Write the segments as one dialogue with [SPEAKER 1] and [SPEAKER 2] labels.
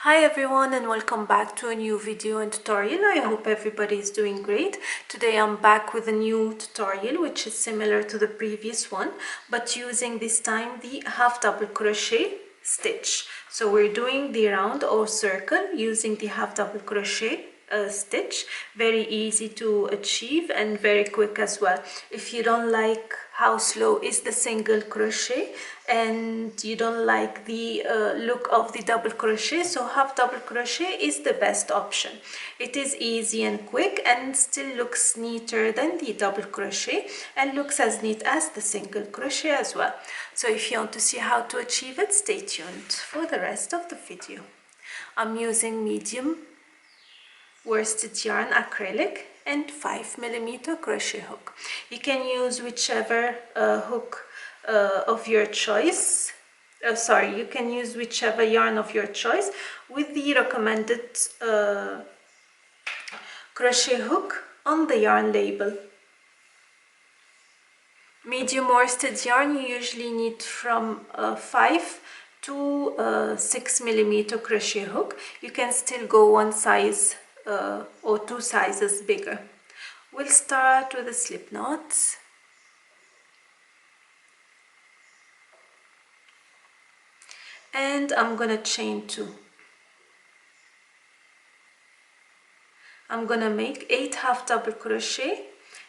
[SPEAKER 1] Hi everyone, and welcome back to a new video and tutorial. I hope everybody is doing great. Today I'm back with a new tutorial which is similar to the previous one, but using this time the half double crochet stitch. So we're doing the round or circle using the half double crochet stitch. Very easy to achieve and very quick as well. If you don't like how slow is the single crochet and you don't like the look of the double crochet, so half double crochet is the best option. It is easy and quick and still looks neater than the double crochet and looks as neat as the single crochet as well. So if you want to see how to achieve it, stay tuned for the rest of the video. I'm using medium worsted yarn acrylic and 5mm crochet hook. You can use whichever hook of your choice. You can use whichever yarn of your choice with the recommended crochet hook on the yarn label. Medium worsted yarn you usually need from 5 to 6mm crochet hook. You can still go one size or two sizes bigger. We'll start with the slip knots. And I'm gonna chain 2. I'm gonna make 8 half double crochet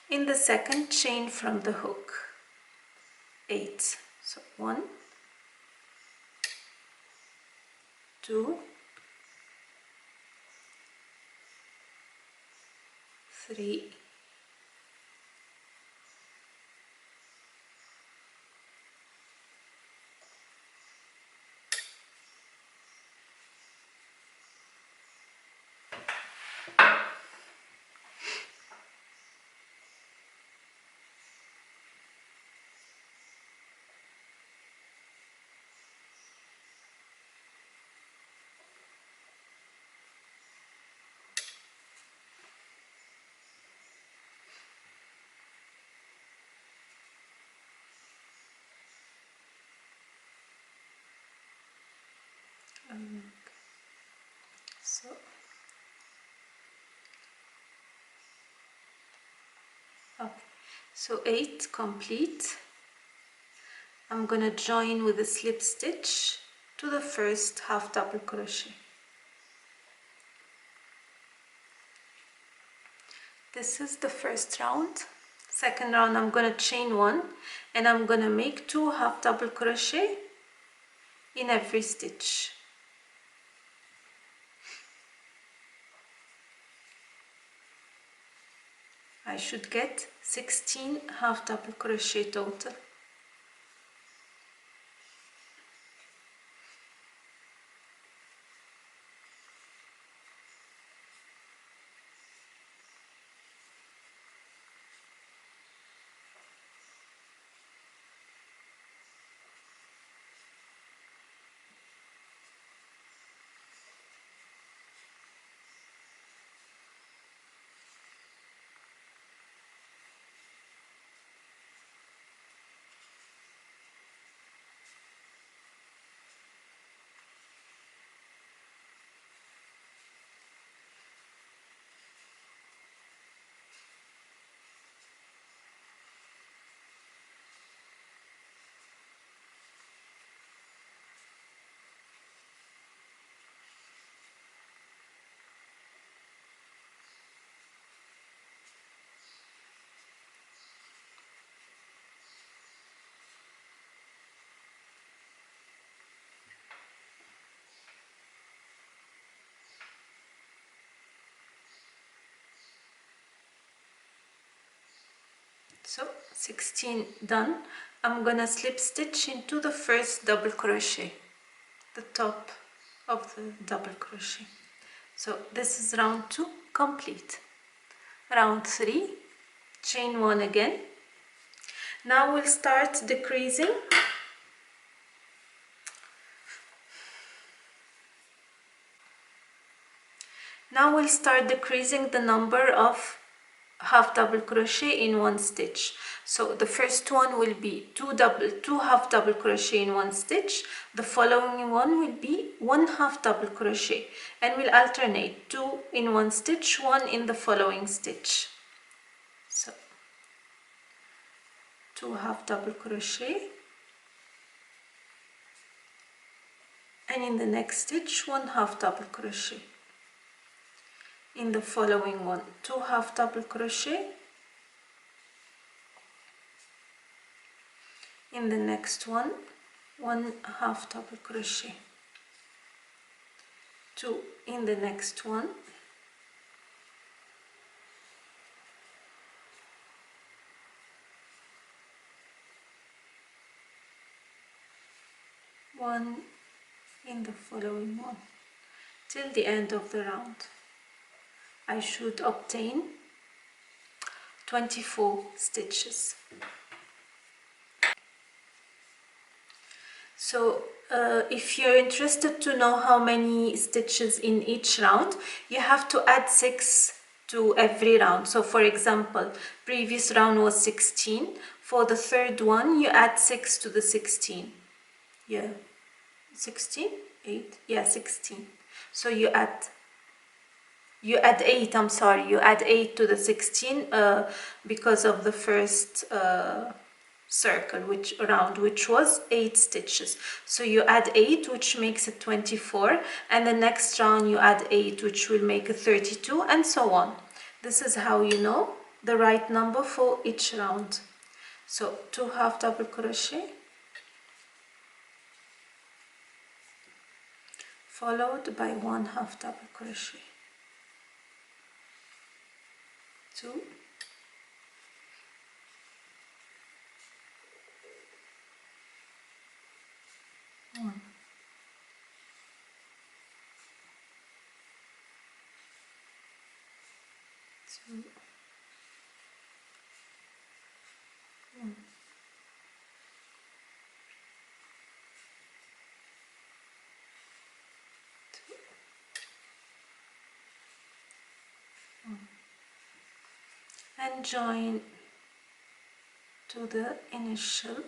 [SPEAKER 1] in the second chain from the hook. 8. So 1, 2, 3, so 8 complete. I'm gonna join with a slip stitch to the first half double crochet. This is the first round. Second round I'm gonna chain 1 and I'm gonna make 2 half double crochet in every stitch. I should get 16 half double crochet total. So 16 done. I'm gonna slip stitch into the first double crochet, the top of the double crochet. So this is round 2 complete. Round 3, chain 1 again. Now we'll start decreasing. Now we'll start decreasing the number of half double crochet in one stitch. So the first one will be two half double crochet in one stitch. The following one will be one half double crochet, and we'll alternate two in one stitch, one in the following stitch. So two half double crochet, and in the next stitch one half double crochet. In the following one, two half double crochet. In the next one, one half double crochet. Two in the next one. One in the following one, till the end of the round. I should obtain 24 stitches. So if you're interested to know how many stitches in each round, you have to add 6 to every round. So for example, previous round was 16. For the third one, you add 6 to the 16. Yeah, 16, 8, yeah, 16. So you add 8, I'm sorry, you add 8 to the 16 because of the first circle, which was 8 stitches. So you add 8, which makes it 24, and the next round you add 8, which will make it 32, and so on. This is how you know the right number for each round. So 2 half double crochet, followed by 1 half double crochet, 2, 1, 2, 1, 2, 1, and join to the initial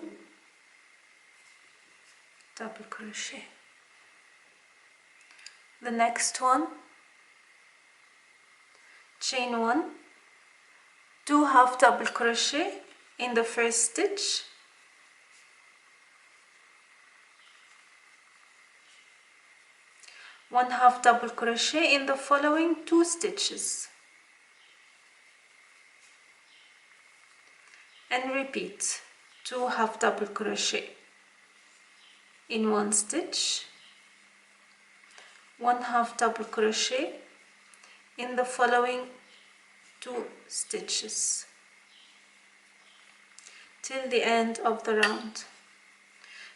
[SPEAKER 1] double crochet. The next one, chain 1, 2 half double crochet in the first stitch, one half double crochet in the following 2 stitches, and repeat 2 half double crochet in one stitch, one half double crochet in the following 2 stitches till the end of the round.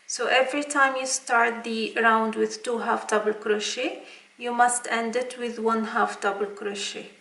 [SPEAKER 1] So every time you start the round with 2 half double crochet, you must end it with 1 half double crochet.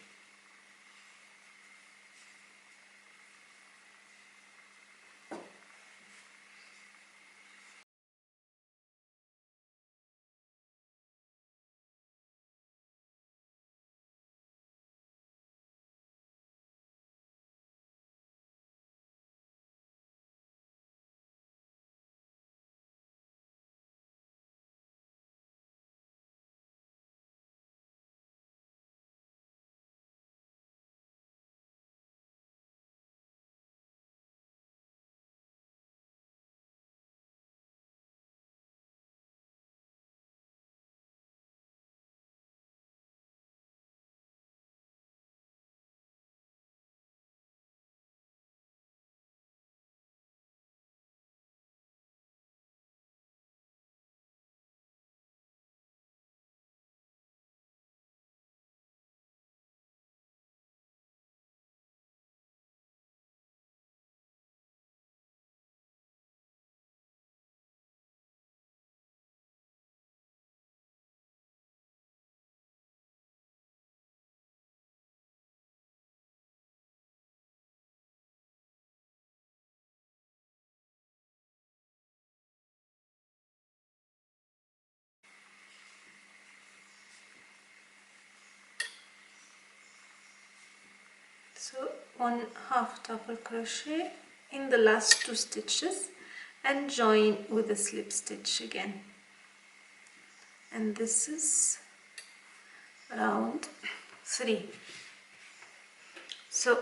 [SPEAKER 1] So 1 half double crochet in the last 2 stitches and join with a slip stitch again. And this is round 3. So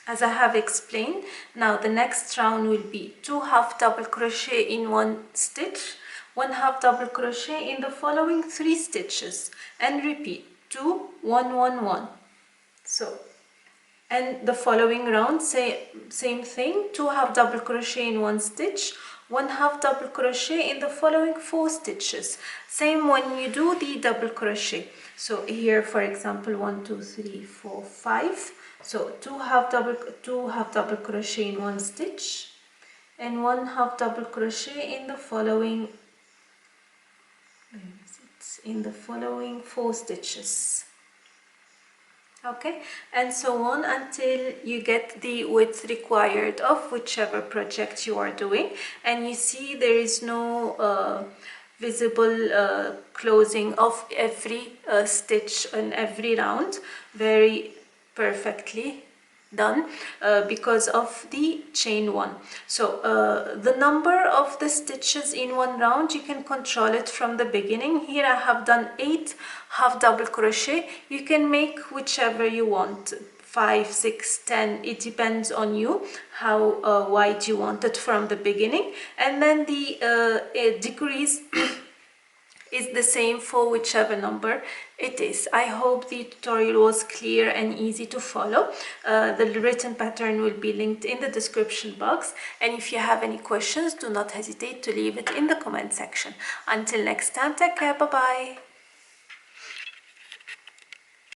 [SPEAKER 1] as I have explained, now the next round will be 2 half double crochet in 1 stitch, 1 half double crochet in the following 3 stitches, and repeat 2 1 1 1. So, and the following round same thing, 2 half double crochet in 1 stitch, 1 half double crochet in the following 4 stitches. Same when you do the double crochet. So here, for example, 1 2 3 4 5. So 2 half double crochet in 1 stitch and 1 half double crochet in the following 4 stitches. Okay, and so on until you get the width required of whichever project you are doing, and you see there is no visible closing of every stitch in every round. Very perfectly done because of the chain 1. So the number of the stitches in 1 round, you can control it from the beginning. Here I have done 8 half double crochet. You can make whichever you want, 5 6 10, it depends on you how wide you want it from the beginning, and then the decrease is the same for whichever number it is. I hope the tutorial was clear and easy to follow. The written pattern will be linked in the description box, and if you have any questions, do not hesitate to leave it in the comment section. Until next time, take care, bye bye.